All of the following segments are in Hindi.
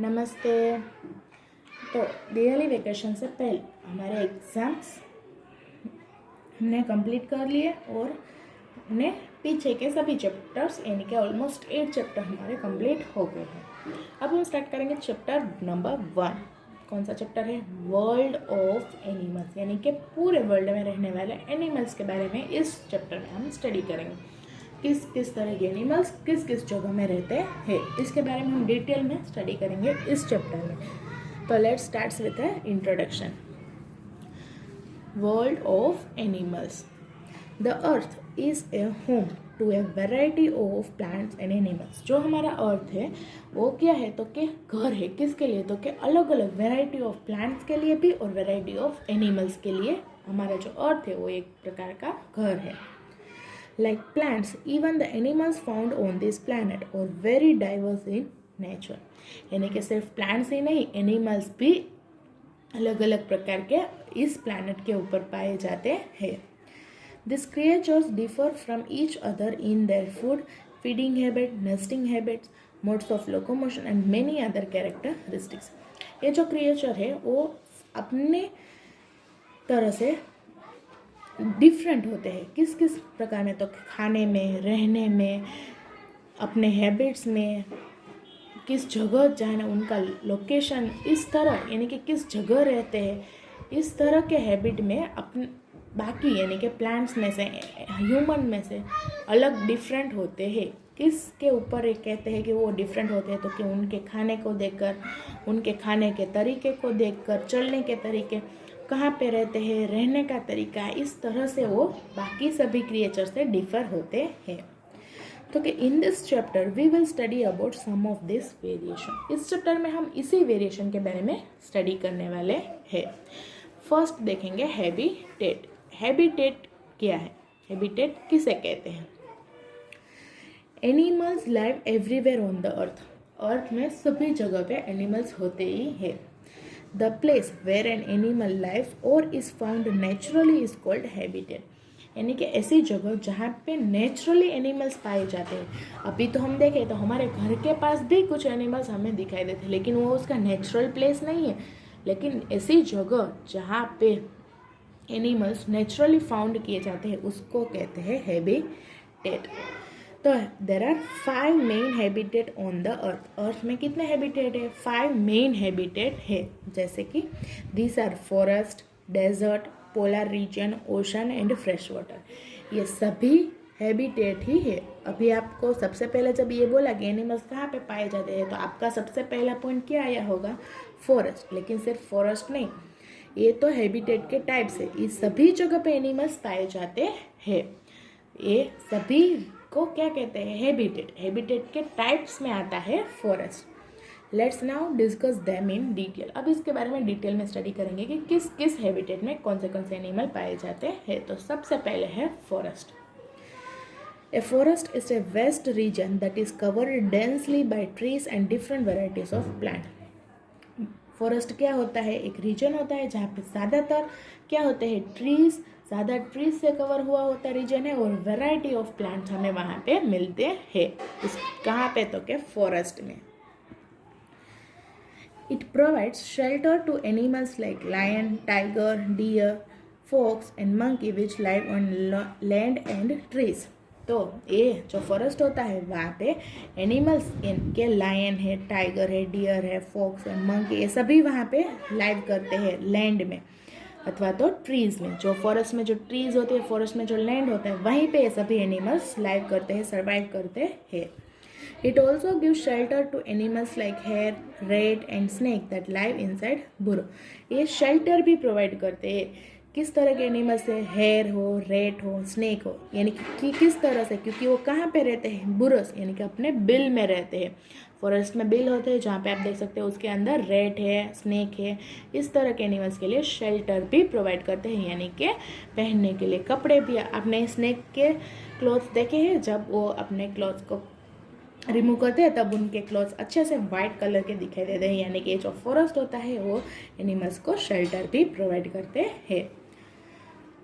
नमस्ते। तो दिवाली वेकेशन से पहले हमारे एग्ज़ाम्स हमने कंप्लीट कर लिए और हमने पीछे के सभी चैप्टर्स यानी कि ऑलमोस्ट 8 चैप्टर हमारे कंप्लीट हो गए हैं। अब हम स्टार्ट करेंगे चैप्टर नंबर 1। कौन सा चैप्टर है? वर्ल्ड ऑफ एनिमल्स, यानी कि पूरे वर्ल्ड में रहने वाले एनिमल्स के बारे में इस चैप्टर में हम स्टडी करेंगे। किस किस तरह के एनिमल्स किस किस जगह में रहते हैं, इसके बारे में हम डिटेल में स्टडी करेंगे इस चैप्टर में। तो let's start with the introduction. World of animals. The earth is a home to a variety of plants and animals. जो हमारा अर्थ है वो क्या है? तो कि घर है। किसके लिए? तो कि अलग अलग वेराइटी ऑफ प्लांट्स के लिए भी और वेराइटी ऑफ एनिमल्स के लिए हमारा जो अर्थ है वो एक प्रकार का घर है। Like plants, even the animals found on this planet are very diverse in nature. यानी कि सिर्फ प्लांट्स ही नहीं, एनिमल्स भी अलग अलग प्रकार के इस प्लैनेट के ऊपर पाए जाते हैं। These creatures differ from each other in their food, feeding habit, nesting habits, modes of locomotion and many other characteristics. ये जो क्रिएचर है वो अपने तरह से डिफरेंट होते हैं। किस किस प्रकार में? तो खाने में, रहने में, अपने हैबिट्स में, किस जगह जाना, उनका लोकेशन, इस तरह यानी कि किस जगह रहते हैं, इस तरह के हैबिट में अपने बाकी यानी कि प्लांट्स में से, ह्यूमन में से अलग डिफरेंट होते हैं। किसके ऊपर ये कहते हैं कि वो डिफरेंट होते हैं? तो कि उनके खाने को देखकर, उनके खाने के तरीके को देखकर, चलने के तरीके, कहाँ पे रहते हैं, रहने का तरीका, इस तरह से वो बाकी सभी क्रिएचर से डिफर होते हैं। तो कि in this chapter we will study about some of this variation. इस चैप्टर में हम इसी वेरिएशन के बारे में स्टडी करने वाले हैं। फर्स्ट देखेंगे हैबिटेट। हैबिटेट क्या है? हैबिटेट किसे कहते हैं? Animals live everywhere on the earth. Earth में सभी जगह पे एनिमल्स होते ही हैं। The place where an animal lives or is found naturally is called habitat. यानी कि ऐसी जगह जहाँ पे नेचुरली एनिमल्स पाए जाते हैं। अभी तो हम देखें तो हमारे घर के पास भी कुछ एनिमल्स हमें दिखाई देते हैं, लेकिन वो उसका नेचुरल प्लेस नहीं है। लेकिन ऐसी जगह जहाँ पे एनिमल्स नेचुरली फाउंड किए जाते हैं उसको कहते हैं हैबिटेट। तो there are 5 main habitat on the earth. Earth में कितने हैबिटेट है? 5 मेन हैबिटेट है। जैसे कि this are forest, desert, polar region, ocean and fresh water. ये सभी हैबिटेट ही है। अभी आपको सबसे पहले जब ये बोला कि एनिमल्स कहाँ पे पाए जाते हैं तो आपका सबसे पहला पॉइंट क्या आया होगा? फॉरेस्ट। लेकिन सिर्फ फॉरेस्ट नहीं, ये तो हैबिटेट के टाइप्स है। ये सभी जगह पे एनिमल्स पाए जाते हैं। ये सभी को क्या कहते हैं? हैबिटेट। हैबिटेट के टाइप्स में आता है forest. Let's now discuss them in detail. अब इसके बारे में डिटेल में स्टडी करेंगे कि किस किस हैबिटेट में कौन से एनिमल पाए जाते हैं। तो सबसे पहले है forest. A forest is a vast region that is covered densely by trees and different varieties of plant. Forest क्या होता है? एक रीजन होता है जहाँ पे ज़्यादातर क्या होते हैं? ट्रीज, ज़्यादा ट्रीज से कवर हुआ होता रीजन है और वैरायटी ऑफ प्लांट्स हमें वहाँ पे मिलते हैं। इस कहाँ पे? तो क्या फॉरेस्ट में। It provides shelter to animals like lion, tiger, deer, fox and monkey which live on land and trees. तो ये जो फॉरेस्ट होता है वहाँ पे एनिमल्स इनके लायन है, टाइगर है, डियर है, फॉक्स है, मंकी, ये सभी वहाँ पे लाइव करते हैं लैंड में अथवा तो ट्रीज़ में। जो फॉरेस्ट में जो ट्रीज़ होते हैं, फॉरेस्ट में जो लैंड होता है, वहीं पे ये सभी एनिमल्स लाइव करते हैं, सर्वाइव करते हैं। It also give shelter to animals like hare, rat and snake that live inside burrow. ये शेल्टर भी प्रोवाइड करते हैं। किस तरह के एनिमल्स है? हेयर हो, रेट हो, स्नेक हो। यानी कि किस तरह से? क्योंकि वो कहाँ पे रहते हैं? बुरस, यानी कि अपने बिल में रहते हैं। फॉरेस्ट में बिल होते हैं जहाँ पे आप देख सकते हो उसके अंदर रेट है, स्नेक है। इस तरह के एनिमल्स के लिए शेल्टर भी प्रोवाइड करते हैं, यानी कि पहनने के लिए कपड़े भी। आपने स्नेक के क्लॉथ्स देखे हैं? जब वो अपने क्लॉथ्स को रिमूव करते हैं तब उनके क्लॉथ्स अच्छे से वाइट कलर के दिखाई देते हैं। यानी कि जो फॉरेस्ट होता है वो एनिमल्स को शेल्टर भी प्रोवाइड करते हैं।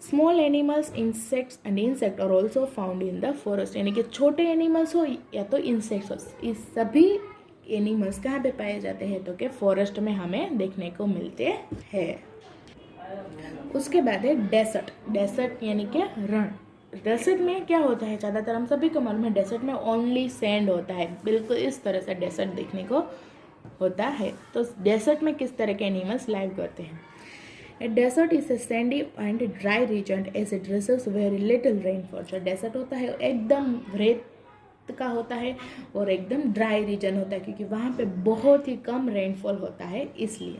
Small animals, insects and insect are also found in the forest. यानी कि छोटे एनिमल्स हो या तो इंसेक्ट्स हो, इस सभी एनिमल्स कहाँ पे पाए जाते हैं, तो कि फॉरेस्ट में हमें देखने को मिलते हैं। उसके बाद है डेसर्ट। डेसर्ट यानी कि रण। डेसर्ट में क्या होता है, ज़्यादातर हम सभी को मालूम है डेसर्ट में ओनली सैंड होता है, बिल्कुल इस तरह से डेसर्ट देखने को होता है। तो डेसर्ट में किस तरह के एनिमल्स लाइव करते हैं। A desert is a sandy and dry region as it receives very little rainfall। जो डेसर्ट होता है एकदम रेत का होता है और एकदम ड्राई रीजन होता है, क्योंकि वहाँ पे बहुत ही कम रेनफॉल होता है इसलिए।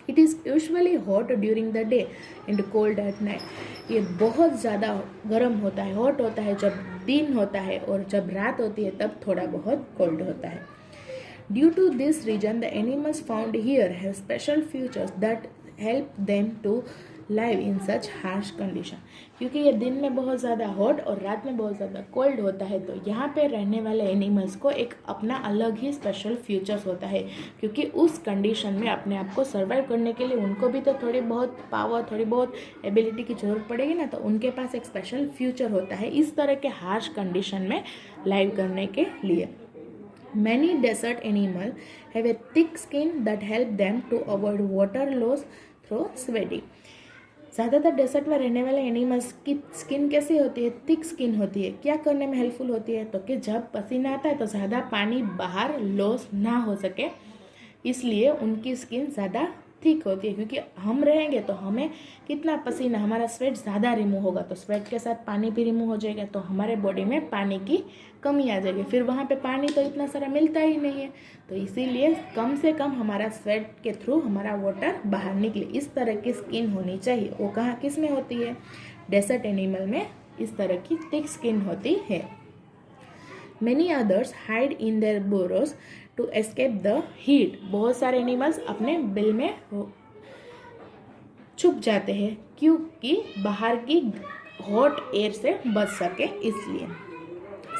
It is usually hot during the day and cold at night. ये बहुत ज़्यादा गर्म होता है, हॉट होता है जब दिन होता है, और जब रात होती है तब थोड़ा बहुत कोल्ड होता है। Due to this region the animals found here have special features that help them to live in such harsh condition. क्योंकि ये दिन में बहुत ज़्यादा हॉट और रात में बहुत ज़्यादा कोल्ड होता है, तो यहाँ पे रहने वाले एनिमल्स को एक अपना अलग ही स्पेशल फीचर्स होता है, क्योंकि उस कंडीशन में अपने आप को सर्वाइव करने के लिए उनको भी तो थोड़ी बहुत पावर, थोड़ी बहुत एबिलिटी की ज़रूरत पड़ेगी ना, तो उनके पास एक स्पेशल फ्यूचर होता है इस तरह के हार्श कंडीशन में लाइव करने के लिए। Many desert animals have a thick skin that help them to avoid water loss through sweating। ज़्यादातर डेसर्ट में रहने वाले एनिमल्स की स्किन कैसी होती है, थिक स्किन होती है। क्या करने में हेल्पफुल होती है, तो कि जब पसीना आता है तो ज़्यादा पानी बाहर लॉस ना हो सके, इसलिए उनकी स्किन ज़्यादा थिक होती है। क्योंकि हम रहेंगे तो हमें कितना पसीना, हमारा स्वेट ज़्यादा रिमूव होगा, तो स्वेट के साथ पानी भी रिमूव हो जाएगा, तो हमारे बॉडी में पानी की कमी आ जाएगी। फिर वहाँ पे पानी तो इतना सारा मिलता ही नहीं है, तो इसीलिए कम से कम हमारा स्वेट के थ्रू हमारा वाटर बाहर निकले, इस तरह की स्किन होनी चाहिए। वो कहाँ किस में होती है, डेसर्ट एनिमल में इस तरह की थिक स्किन होती है। Many others hide in their burrows to escape the heat। बहुत सारे एनिमल्स अपने बिल में छुप जाते हैं क्योंकि बाहर की हॉट एयर से बच सके इसलिए।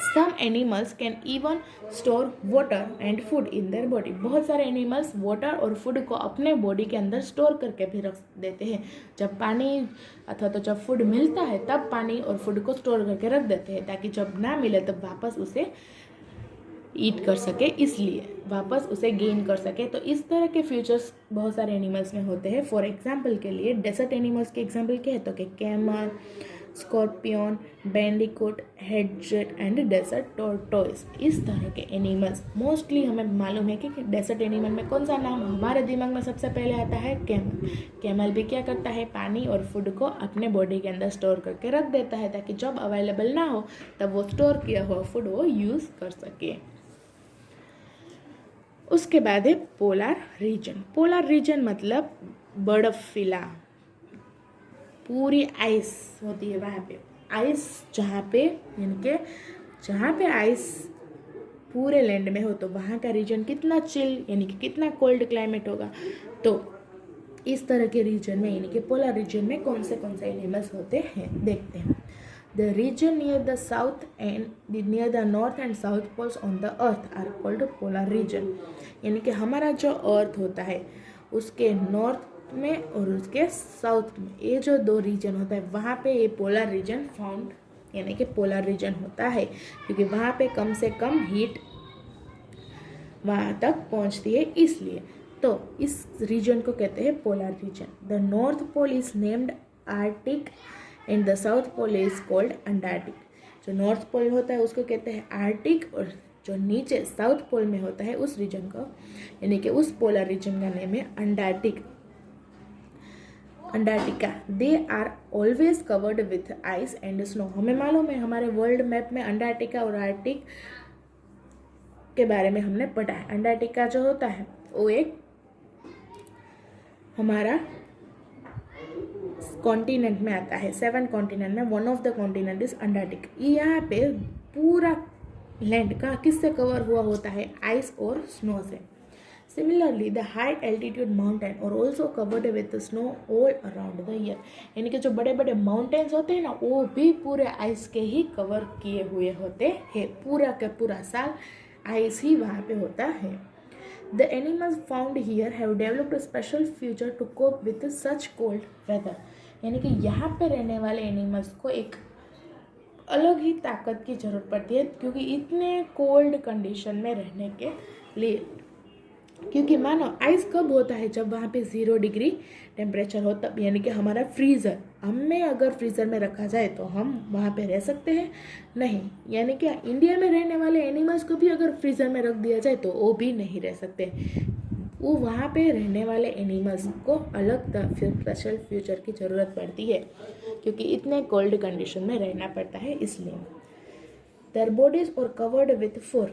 Some animals can even store water and food in their body। बहुत सारे एनिमल्स वाटर और फूड को अपने बॉडी के अंदर स्टोर करके भी रख देते हैं। जब पानी अथवा तो जब फूड मिलता है तब पानी और फूड को स्टोर करके रख देते हैं, ताकि जब ना मिले तब वापस उसे ईट कर सके, इसलिए वापस उसे गेन कर सके। तो इस तरह के फीचर्स बहुत सारे एनिमल्स में होते हैं। फॉर एग्जाम्पल के लिए डेसर्ट एनिमल्स के एग्जाम्पल क्या है, तो कि camel, scorpion, bandicoot, hedgehog and desert tortoise. इस तरह के एनिमल्स मोस्टली हमें मालूम है कि डेसर्ट एनिमल में कौन सा नाम हमारे दिमाग में सबसे पहले आता है, कैमल। कैमल भी क्या करता है, पानी और फूड को अपने बॉडी के अंदर स्टोर करके रख देता है, ताकि जब अवेलेबल ना हो तब वो स्टोर किया हुआ फूड वो यूज़ कर सके। उसके बाद है पोलर रीजन। पोलर रीजन मतलब बर्फीला, पूरी आइस होती है वहाँ पे। आइस जहाँ पे यानी कि जहाँ पे आइस पूरे लैंड में हो, तो वहाँ का रीजन कितना चिल यानी कि कितना कोल्ड क्लाइमेट होगा। तो इस तरह के रीजन में यानी कि पोलर रीजन में कौन से एनिमल्स होते हैं देखते हैं। The region near the south and near the north and south poles on the earth are called polar region। यानी कि हमारा जो अर्थ होता है उसके नॉर्थ में और उसके साउथ में, ये जो दो रीजन होता है वहाँ पे ये पोलर रीजन फाउंड यानी कि पोलर रीजन होता है, क्योंकि वहाँ पे कम से कम हीट वहाँ तक पहुँचती है इसलिए। तो इस रीजन को कहते हैं polar region. The north pole is named Arctic and the south pole is called Antarctic. जो नॉर्थ पोल होता है उसको कहते हैं आर्टिक, और जो नीचे साउथ पोल में होता है उस रीजन को यानी कि उस पोलर रीजन का नेम है Antarctica. They are always covered with ice and snow. हमें मालूम है हमारे वर्ल्ड मैप में अंटार्कटिका और आर्टिक के बारे में हमने पढ़ा है। अंटार्कटिका जो होता है वो एक हमारा कॉन्टिनेंट में आता है, 7 कॉन्टिनेंट में one of the continent is Antarctic. यहाँ पे पूरा लैंड का किससे कवर हुआ होता है, आइस और स्नो से। Similarly the high altitude mountain और also covered with snow all around the year. यानी कि जो बड़े बड़े माउंटेन्स होते हैं ना वो भी पूरे आइस के ही कवर किए हुए होते हैं, पूरा का पूरा साल आइस ही वहाँ पे होता है। The animals found here have developed a special feature to cope with such cold weather। यानी कि यहाँ पे रहने वाले एनिमल्स को एक अलग ही ताकत की ज़रूरत पड़ती है, क्योंकि इतने कोल्ड कंडीशन में रहने के लिए, क्योंकि मानो आइस कब होता है, जब वहाँ पे 0 डिग्री टेम्परेचर हो तब, यानी कि हमारा फ्रीज़र, हमें अगर फ्रीज़र में रखा जाए तो हम वहाँ पे रह सकते हैं नहीं, यानी कि इंडिया में रहने वाले एनिमल्स को भी अगर फ्रीज़र में रख दिया जाए तो वो भी नहीं रह सकते। वो वहाँ पे रहने वाले एनिमल्स को अलग फिर स्पेशल फ्यूचर की ज़रूरत पड़ती है, क्योंकि इतने कोल्ड कंडीशन में रहना पड़ता है इसलिए। Their bodies are covered with fur.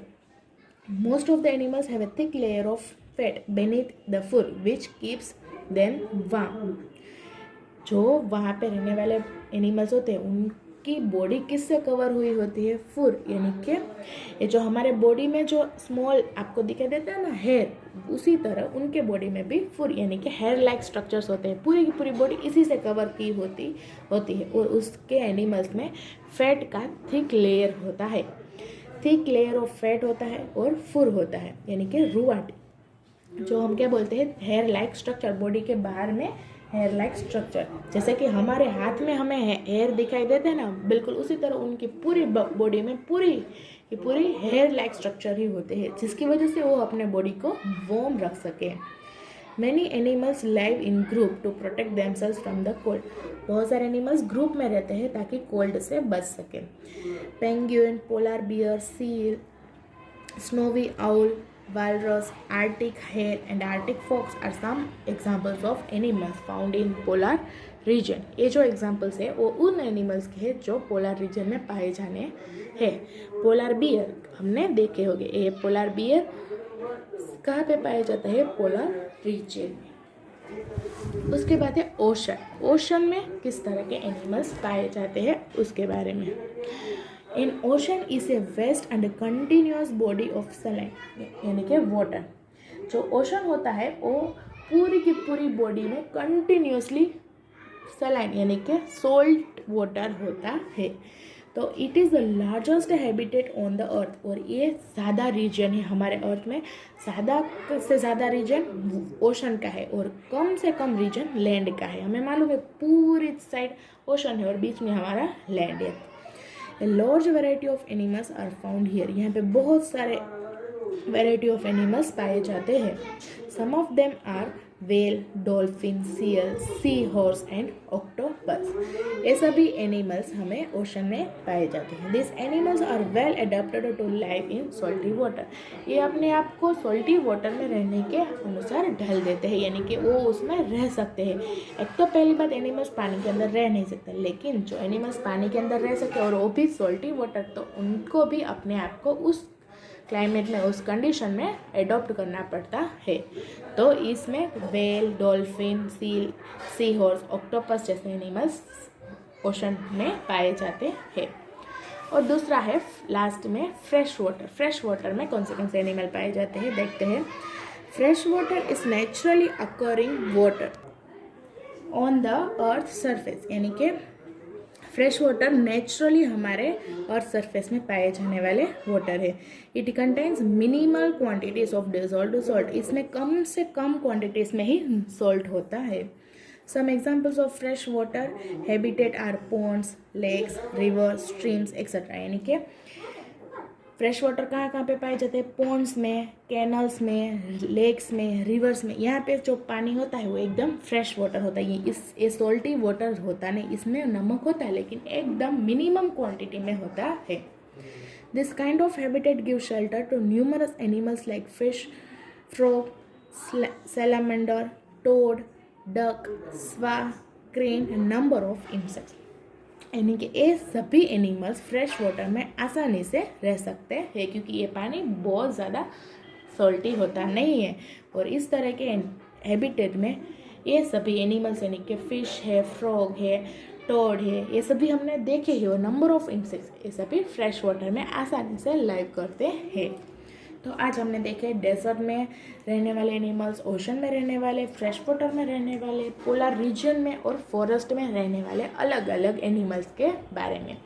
Most of the animals have a thick layer of fat beneath the fur which keeps them warm. जो वहाँ पे रहने वाले एनिमल्स होते हैं उनकी बॉडी किससे कवर हुई होती है, फुर, यानी कि ये जो हमारे बॉडी में जो स्मॉल आपको दिखाई देता है ना हेयर, उसी तरह उनके बॉडी में भी फुर यानी कि हेयर लाइक स्ट्रक्चर्स होते हैं, पूरी की पूरी बॉडी इसी से कवर की होती है। और उसके एनिमल्स में फैट का थिक लेयर होता है, थिक लेयर ऑफ फैट होता है और फुर होता है, यानी कि रुआट, जो हम क्या बोलते हैं हेयर लाइक स्ट्रक्चर, बॉडी के बाहर में हेयर लाइक स्ट्रक्चर, जैसे कि हमारे हाथ में हमें हेयर दिखाई देते हैं ना, बिल्कुल उसी तरह उनकी पूरी बॉडी में पूरी हेयर लाइक स्ट्रक्चर ही होते हैं, जिसकी वजह से वो अपने बॉडी को वार्म रख सके। Many animals live in group to protect themselves from the cold. बहुत सारे एनिमल्स ग्रुप में रहते हैं ताकि कोल्ड से बच सके। Penguin, polar bear, seal, snowy owl, walrus, Arctic hare and Arctic fox are some examples of animals found in polar region। ये जो examples है वो उन animals के हैं जो polar region में पाए जाने हैं। polar bear हमने देखे होंगे, ये polar bear कहाँ पे पाया जाता है, polar region में। उसके बाद है ओशन में किस तरह के एनिमल्स पाए जाते हैं उसके बारे में। In ocean is a vast and continuous body of saline, यानी कि वाटर। जो ओशन होता है वो पूरी की पूरी बॉडी में कंटिन्यूसली सलाइन यानी कि सोल्ट वाटर होता है। तो it is the largest habitat on the अर्थ, और ये ज़्यादा रीजन है हमारे अर्थ में, ज़्यादा से ज़्यादा रीजन ओशन का है और कम से कम रीजन लैंड का है। हमें मालूम है पूरी साइड ओशन है और बीच में हमारा लैंड है। A large variety of animals are found here। यहाँ पे बहुत सारे वेराइटी ऑफ एनिमल्स पाए जाते हैं। Some of them are whale, dolphin, seal, sea horse and octopus. ये सभी एनिमल्स हमें ओशन में पाए जाते हैं। This animals are well adapted to live in salty water. ये अपने आप को सॉल्टी वाटर में रहने के अनुसार ढल देते हैं, यानी कि वो उसमें रह सकते हैं। एक तो पहली बात, एनिमल्स पानी के अंदर रह नहीं सकते, लेकिन जो एनिमल्स पानी के अंदर रह सके और वो भी सॉल्टी वाटर, तो उनको भी अपने आप को उस क्लाइमेट में, उस कंडीशन में एडॉप्ट करना पड़ता है। तो इसमें whale, dolphin, seal, sea horse, octopus जैसे एनिमल्स ओशन में पाए जाते हैं। और दूसरा है लास्ट में फ्रेश वाटर। फ्रेश वाटर में कौन से एनिमल पाए जाते हैं देखते हैं। Fresh water is naturally occurring water on the earth surface, यानी कि फ्रेश वाटर नेचुरली हमारे अर्थ सरफेस में पाए जाने वाले वाटर है। It contains minimal quantities of dissolved salt. इसमें कम से कम क्वांटिटीज में ही सॉल्ट होता है। Some examples of fresh water habitat are ponds, lakes, rivers, streams etcetera. यानी कि फ्रेश वाटर कहाँ पे पाए जाते हैं, पॉन्ड्स में, कैनल्स में, लेक्स में, रिवर्स में। यहाँ पे जो पानी होता है वो एकदम फ्रेश वाटर होता है। ये सॉल्टी वाटर होता नहीं, इसमें नमक होता है लेकिन एकदम मिनिमम क्वांटिटी में होता है। This kind of habitat give shelter to numerous animals like fish, frog, salamander, toad, duck, swan, crane and number of insects. यानी कि ये सभी एनिमल्स फ्रेश वाटर में आसानी से रह सकते हैं, क्योंकि ये पानी बहुत ज़्यादा सॉल्टी होता नहीं है। और इस तरह के हैबिटेट में ये सभी एनिमल्स यानी कि फिश है, फ्रॉग है, टोड है, ये सभी हमने देखे ही। और नंबर ऑफ इंसेक्ट्स, ये सभी फ्रेश वाटर में आसानी से लाइव करते हैं। तो आज हमने देखे डेजर्ट में रहने वाले एनिमल्स, ओशन में रहने वाले, फ्रेश वाटर में रहने वाले, पोलर रीजन में और फॉरेस्ट में रहने वाले अलग अलग एनिमल्स के बारे में।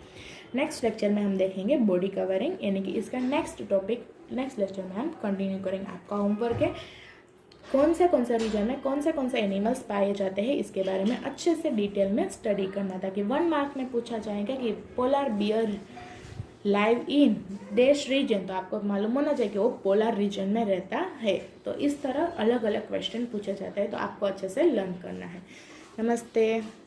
नेक्स्ट लेक्चर में हम देखेंगे बॉडी कवरिंग, यानी कि इसका नेक्स्ट टॉपिक नेक्स्ट लेक्चर में हम कंटिन्यू करेंगे। आपका होमवर्क है कौन सा रीजन में कौन से एनिमल्स पाए जाते हैं, इसके बारे में अच्छे से डिटेल में स्टडी करना, ताकि 1 मार्क में पूछा जाएगा कि polar bear live in dash region, तो आपको मालूम होना चाहिए कि वो पोलर रीजन में रहता है। तो इस तरह अलग अलग क्वेश्चन पूछे जाते हैं, तो आपको अच्छे से लर्न करना है। नमस्ते।